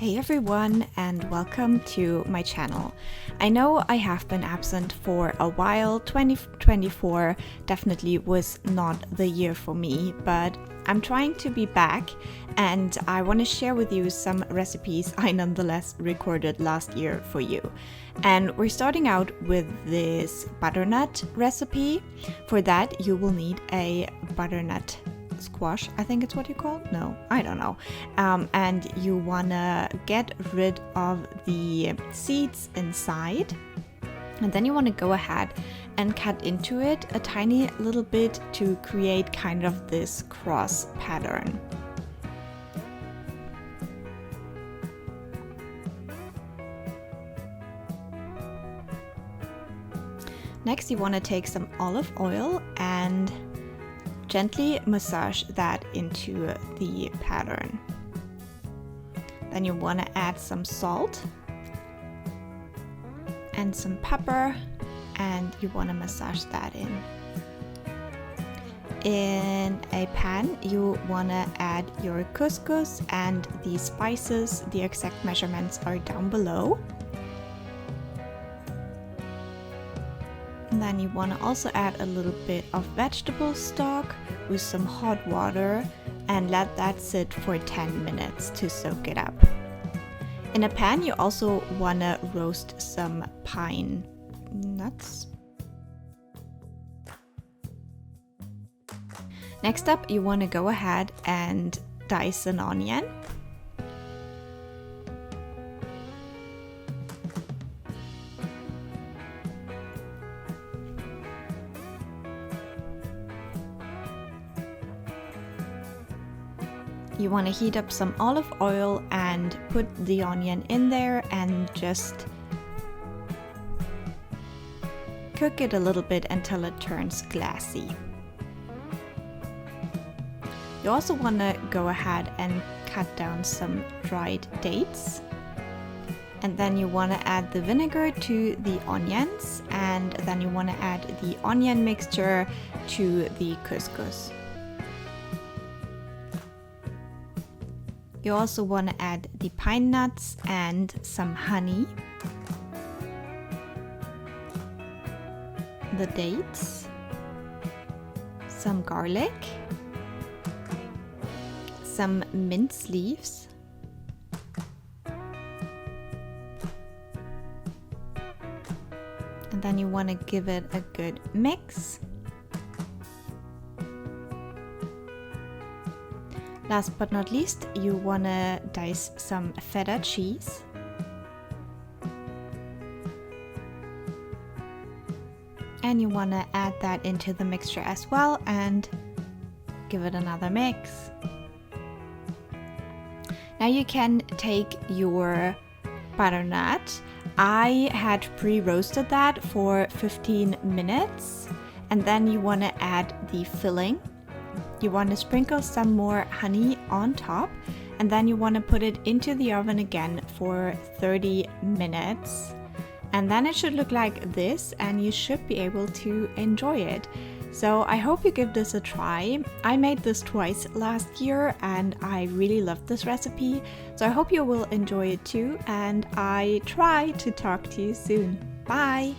Hey everyone, and welcome to my channel. I know I have been absent for a while. 2024 definitely was not the year for me, but I'm trying to be back and I want to share with you some recipes I nonetheless recorded last year for you. And we're starting out with this butternut recipe. For that you will need a butternut squash, I think it's what you call it? No, I don't know. And you wanna get rid of the seeds inside, and then you want to go ahead and cut into it a tiny little bit to create kind of this cross pattern. Next you want to take some olive oil and gently massage that into the pattern. Then you want to add some salt and some pepper, and you want to massage that in. In a pan you want to add your couscous and the spices. The exact measurements are down below. And then you want to also add a little bit of vegetable stock with some hot water and let that sit for 10 minutes to soak it up. In a pan you also want to roast some pine nuts. Next up you want to go ahead and dice an onion. You want to heat up some olive oil and put the onion in there and just cook it a little bit until it turns glassy. You also want to go ahead and cut down some dried dates. And then you want to add the vinegar to the onions, and then you want to add the onion mixture to the couscous. You also want to add the pine nuts and some honey, the dates, some garlic, some mint leaves, and then you want to give it a good mix. Last but not least, you want to dice some feta cheese. And you want to add that into the mixture as well and give it another mix. Now you can take your butternut. I had pre-roasted that for 15 minutes, and then you want to add the filling. You want to sprinkle some more honey on top, and then you want to put it into the oven again for 30 minutes. And then it should look like this, and you should be able to enjoy it. So I hope you give this a try. I made this twice last year and I really loved this recipe. So I hope you will enjoy it too, and I try to talk to you soon. Bye!